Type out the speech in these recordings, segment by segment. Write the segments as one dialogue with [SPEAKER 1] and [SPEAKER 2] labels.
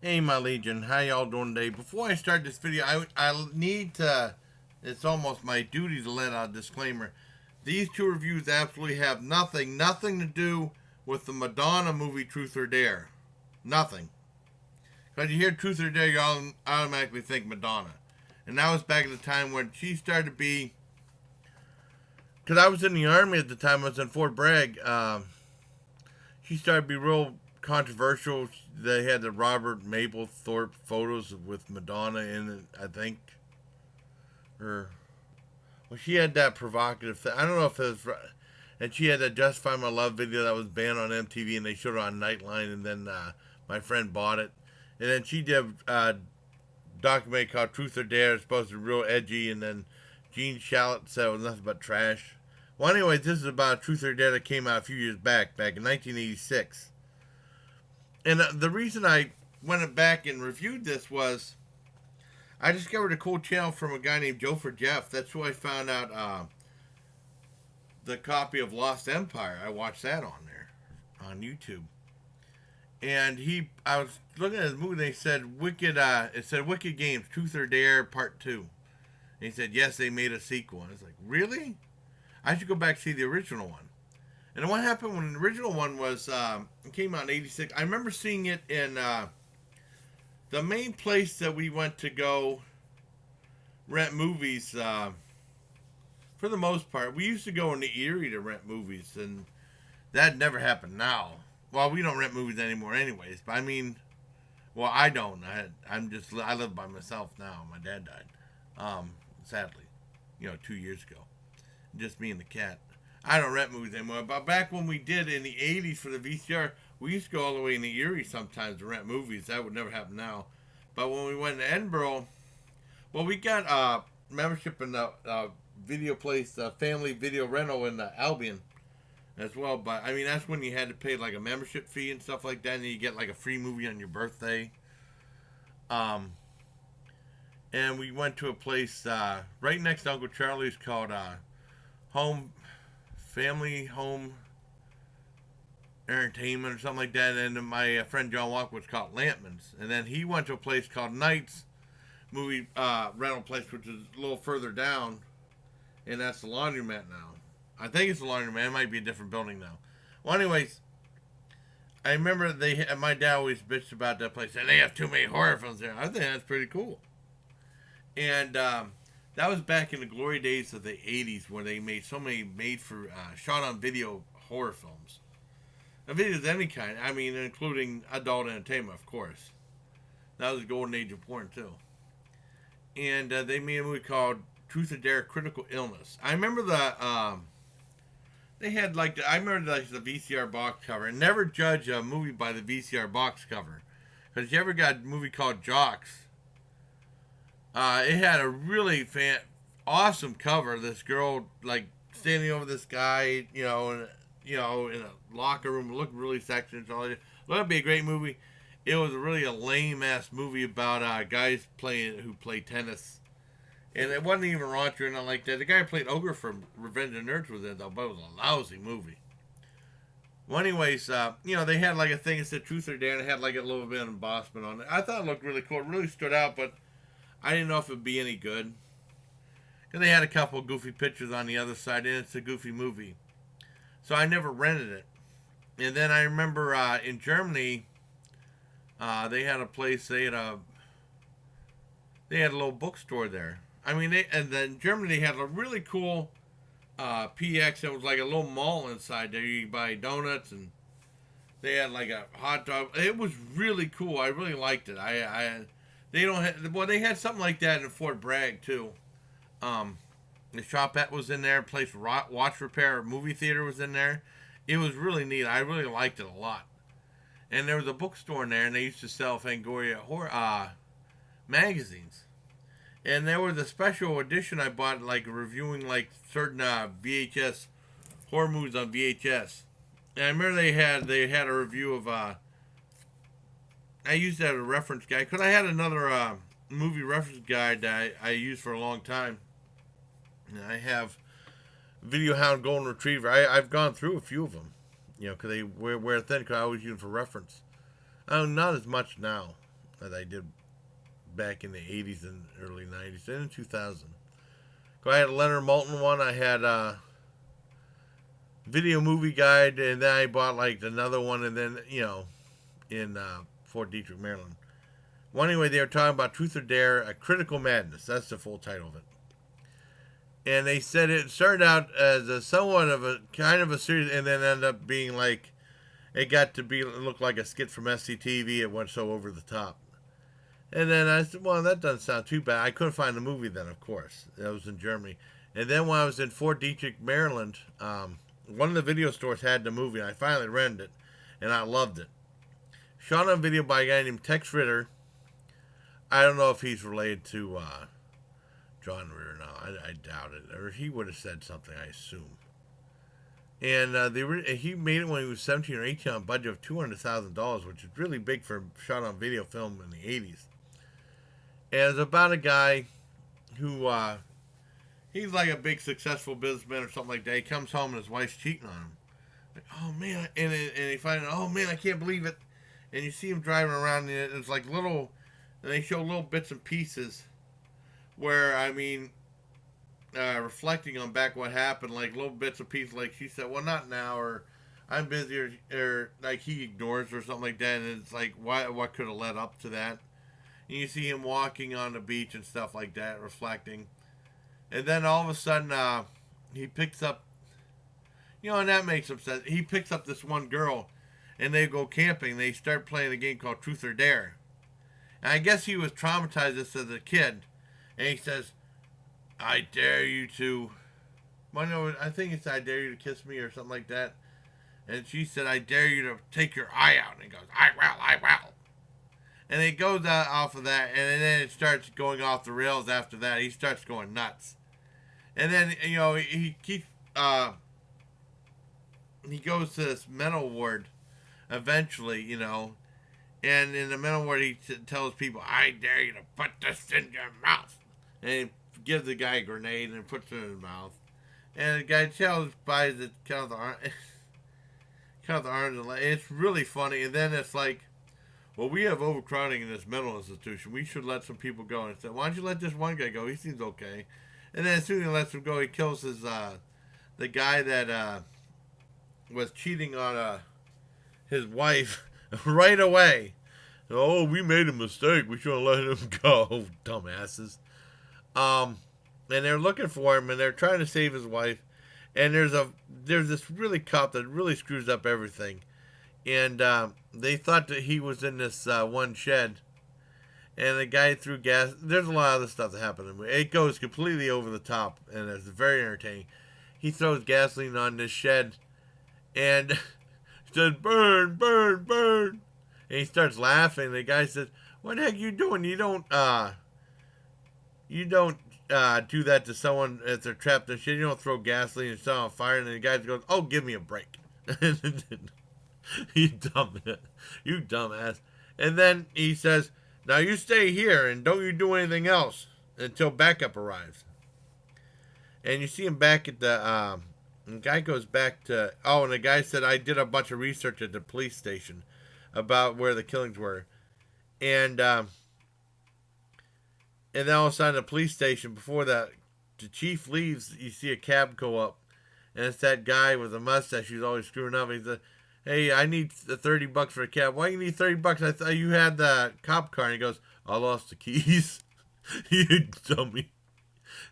[SPEAKER 1] Hey, my Legion, how y'all doing today? Before I start this video, I need to, it's almost my duty to let out a disclaimer. These two reviews absolutely have nothing to do with the Madonna movie Truth or Dare. Nothing. Because you hear Truth or Dare, you all automatically think Madonna. And that was back at the time when she started to be, because I was in the Army at the time, I was in Fort Bragg. She started to be real controversial. They had the Robert Mapplethorpe photos with Madonna in it, I think. Or, well, she had that provocative thing. I don't know if it was. And she had that Justify My Love video that was banned on MTV, and they showed it on Nightline, and then my friend bought it. And then she did a documentary called Truth or Dare. It's supposed to be real edgy, and then Gene Shalit said it was nothing but trash. Well, anyways, this is about Truth or Dare that came out a few years back in 1986. And the reason I went back and reviewed this was I discovered a cool channel from a guy named Joe for Jeff. That's who I found out the copy of Lost Empire. I watched that on there on YouTube. And I was looking at his movie. They said it said Wicked Games, Truth or Dare Part 2. And he said, yes, they made a sequel. And I was like, really? I should go back and see the original one. And what happened when the original one was, it came out in 86. I remember seeing it in the main place that we went to go rent movies, for the most part. We used to go into Erie to rent movies, and that never happened now. Well, we don't rent movies anymore anyways, but I mean, well, I don't. I live by myself now. My dad died, sadly, 2 years ago. Just me and the cat. I don't rent movies anymore. But back when we did in the 80s for the VCR, we used to go all the way in the Erie sometimes to rent movies. That would never happen now. But when we went to Edinburgh, well, we got membership in the video place, family video rental in Albion as well. But I mean, that's when you had to pay like a membership fee and stuff like that, and you get like a free movie on your birthday. And we went to a place right next to Uncle Charlie's called Family Home Entertainment or something like that. And my friend John Walker was called Lampman's. And then he went to a place called Knight's movie rental place, which is a little further down. And that's the laundromat now. I think it's the laundromat. It might be a different building now. Well, anyways, I remember my dad always bitched about that place. And they have too many horror films there. I think that's pretty cool. And that was back in the glory days of the 80s where they made so many shot on video horror films. Videos of any kind, I mean, including adult entertainment, of course. That was the golden age of porn, too. And they made a movie called Truth or Dare Critical Illness. I remember they had the VCR box cover. And never judge a movie by the VCR box cover. Because you ever got a movie called Jocks, it had a really awesome cover. This girl standing over this guy, in a locker room, looked really sexy and all that. Looked to be a great movie. It was really a lame ass movie about guys who play tennis, and it wasn't even raunchy or nothing like that. The guy who played Ogre from Revenge of the Nerds was in it though, but it was a lousy movie. Well, anyways, they had a thing that said Truth or Dare, and it had a little bit of embossment on it. I thought it looked really cool. It really stood out, but I didn't know if it'd be any good. Because they had a couple of goofy pictures on the other side, and it's a goofy movie. So I never rented it. And then I remember in Germany, they had a place, they had a little bookstore there. I mean, and then in Germany they had a really cool PX. It was like a little mall inside there. You could buy donuts, and they had a hot dog. It was really cool. I really liked it. They had something like that in Fort Bragg too. The shopette was in there. Place watch repair movie theater was in there. It was really neat. I really liked it a lot. And there was a bookstore in there, and they used to sell Fangoria horror magazines. And there was a special edition I bought, reviewing certain VHS horror movies on VHS. And I remember they had a review of I used that as a reference guide because I had another movie reference guide that I used for a long time. And I have Video Hound Golden Retriever. I've gone through a few of them, because they wear thin because I always use them for reference. Not as much now. that I did back in the 80s and early 90s and in 2000. I had a Leonard Maltin one. I had a Video Movie Guide, and then I bought like another one, and then, in Fort Detrick, Maryland. Well, anyway, they were talking about Truth or Dare, A Critical Madness. That's the full title of it. And they said it started out as a somewhat of a kind of a series, and then ended up being like, it got to be look like a skit from SCTV. It went so over the top. And then I said, well, that doesn't sound too bad. I couldn't find the movie then, of course. That was in Germany. And then when I was in Fort Detrick, Maryland, one of the video stores had the movie, and I finally rented it, and I loved it. Shot on video by a guy named Tex Ritter. I don't know if he's related to John Ritter now. I doubt it. Or he would have said something, I assume. And he made it when he was 17 or 18 on a budget of $200,000, which is really big for shot on video film in the 80s. And it's about a guy who, he's like a big successful businessman or something like that. He comes home and his wife's cheating on him. Like, oh man, and he finds out, oh man, I can't believe it. And you see him driving around, and it's like little, and they show little bits and pieces where, I mean, reflecting on back what happened, like little bits of pieces, like she said, well, not now, or I'm busy, or like he ignores or something like that, and it's like, what could have led up to that? And you see him walking on the beach and stuff like that, reflecting, and then all of a sudden, he picks up, and that makes him sense. He picks up this one girl, and they go camping. They start playing a game called Truth or Dare, and I guess he was traumatized this as a kid, and he says, I dare you to, well, no, I think it's I dare you to kiss me or something like that. And she said, I dare you to take your eye out. And he goes, I will. And it goes off of that, and then it starts going off the rails after that. He starts going nuts. And then, he keeps, he goes to this mental ward eventually, and in the mental ward he tells people, I dare you to put this in your mouth. And he gives the guy a grenade and puts it in his mouth. And the guy buys it, count the arms and legs. It's really funny. And then it's like, well, we have overcrowding in this mental institution. We should let some people go. And I said, why don't you let this one guy go? He seems okay. And then as soon as he lets him go, he kills the guy that was cheating on his wife right away. Oh, we made a mistake. We shouldn't let him go. Dumbasses. And they're looking for him, and they're trying to save his wife. And there's this really cop that really screws up everything. And they thought that he was in this one shed, and the guy threw gas. There's a lot of other stuff that happened. It goes completely over the top, and it's very entertaining. He throws gasoline on this shed, and says, "Burn, burn, burn!" And he starts laughing. The guy says, "What the heck are you doing? You don't do that to someone if they're trapped in shit. You don't throw gasoline and set on fire." And the guy goes, "Oh, give me a break." You dumbass. And then he says, "Now you stay here and don't you do anything else until backup arrives." And you see him back at the guy goes back to, and the guy said, "I did a bunch of research at the police station about where the killings were." And then all of a sudden, the police station, before the chief leaves, you see a cab go up. And it's that guy with a mustache who's always screwing up. He said, "Hey, I need the $30 for a cab." "Why do you need $30? I thought you had the cop car." And he goes, "I lost the keys." You dummy.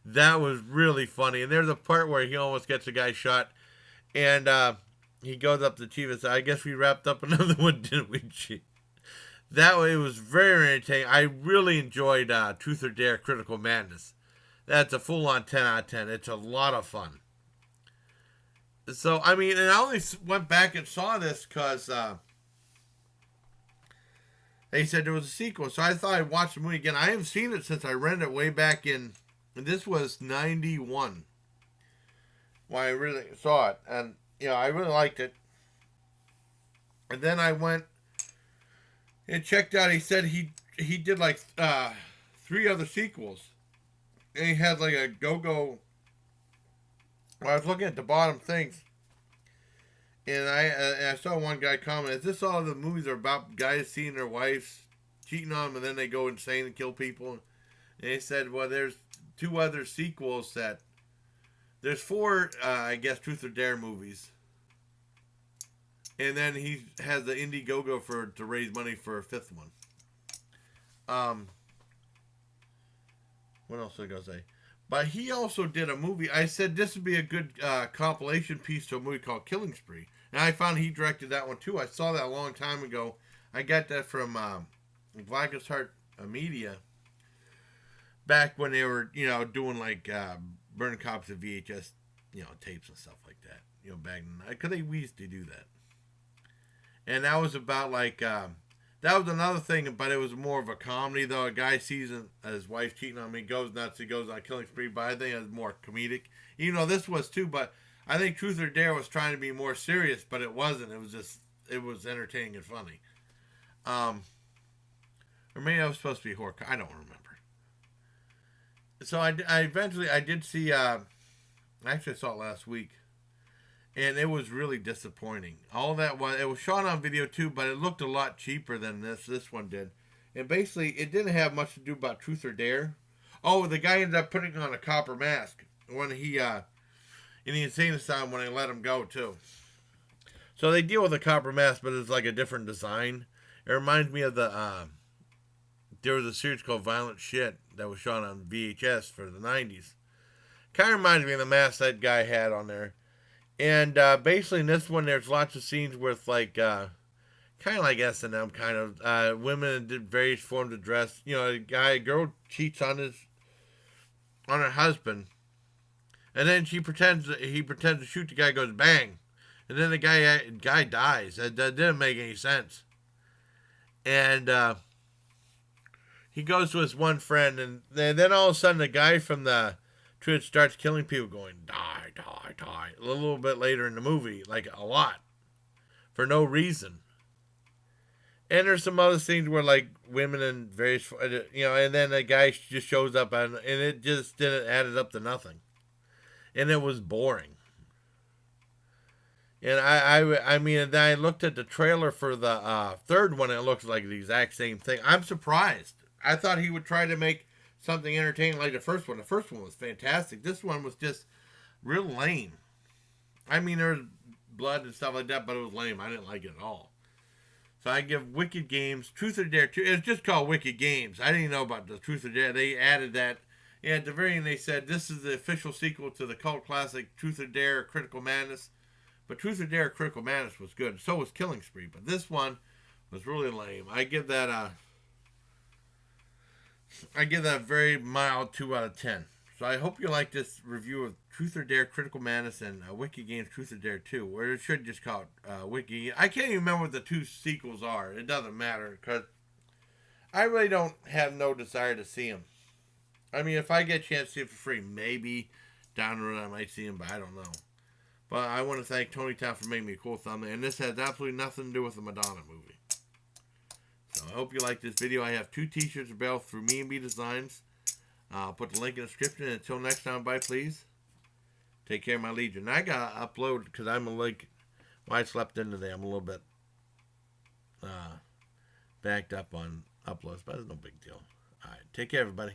[SPEAKER 1] That was really funny. And there's a part where he almost gets a guy shot. And he goes up to the chief and says, "I guess we wrapped up another one, didn't we, chief?" That way, it was very entertaining. I really enjoyed Truth or Dare Critical Madness. That's a full-on 10 out of 10. It's a lot of fun. So, I mean, and I only went back and saw this because they said there was a sequel. So I thought I'd watch the movie again. I haven't seen it since I rented it way back in, and this was 91 when I really saw it. And, I really liked it. And then I went and checked out. He said he did like 3 other sequels. And he had like a go-go. Well, I was looking at the bottom things, and I saw one guy comment, "Is this all the movies are about guys seeing their wives cheating on them, and then they go insane and kill people. And they said, well, there's 2 other sequels that... There's 4, I guess, Truth or Dare movies. And then he has the Indiegogo to raise money for a 5th one. What else was I going to say? But he also did a movie. I said this would be a good compilation piece to a movie called Killing Spree. And I found he directed that one too. I saw that a long time ago. I got that from Blackest Heart Media. Back when they were, doing like burning copies of VHS, tapes and stuff like that. Back in, because we used to do that. And that was about like, that was another thing, but it was more of a comedy though. A guy sees his wife cheating on him, he goes nuts, he goes on a killing spree, but I think it was more comedic. Even though this was too, but I think Truth or Dare was trying to be more serious, but it wasn't. It was entertaining and funny. Or maybe I was supposed to be horror. I don't remember. So I eventually did see, actually I saw it last week. And it was really disappointing. It was shot on video too, but it looked a lot cheaper than this one did. And basically, it didn't have much to do about Truth or Dare. Oh, the guy ended up putting on a copper mask when he, in the insane asylum when they let him go too. So they deal with a copper mask, but it's like a different design. It reminds me of there was a series called Violent Shit that was shot on VHS for the 90s. Kind of reminds me of the mask that guy had on there. And basically in this one, there's lots of scenes with like, kind of like S&M, kind of women in various forms of dress. A girl cheats on her husband, and then he pretends to shoot the guy. Goes bang, and then the guy dies. That didn't make any sense. And he goes to his one friend, and then all of a sudden the guy from the Truth starts killing people, going die, die, die. A little bit later in the movie, like a lot, for no reason. And there's some other scenes where like women in various, and then the guy just shows up and it just didn't add it up to nothing, and it was boring. And I mean, and then I looked at the trailer for the 3rd one, and it looks like the exact same thing. I'm surprised. I thought he would try to make something entertaining like the first one. The first one was fantastic. This one was just real lame. I mean, there was blood and stuff like that, but it was lame. I didn't like it at all. So I give Wicked Games, Truth or Dare 2. It's just called Wicked Games. I didn't know about the Truth or Dare. They added that. And at the very end, they said, this is the official sequel to the cult classic Truth or Dare Critical Madness. But Truth or Dare Critical Madness was good. So was Killing Spree. But this one was really lame. I give that a very mild 2 out of 10. So I hope you like this review of Truth or Dare Critical Madness and Wicked Games Truth or Dare 2, or it should just call it Wiki. I can't even remember what the 2 sequels are. It doesn't matter, because I really don't have no desire to see them. I mean, if I get a chance to see it for free, maybe down the road I might see them, but I don't know. But I want to thank Tony Town for making me a cool thumbnail, and this has absolutely nothing to do with the Madonna movie. So I hope you like this video. I have 2 t-shirts available through Me and Me Designs. I'll put the link in the description. Until next time, bye, please. Take care, my legion. I got to upload because I slept in today. I'm a little bit backed up on uploads, but it's no big deal. All right, take care, everybody.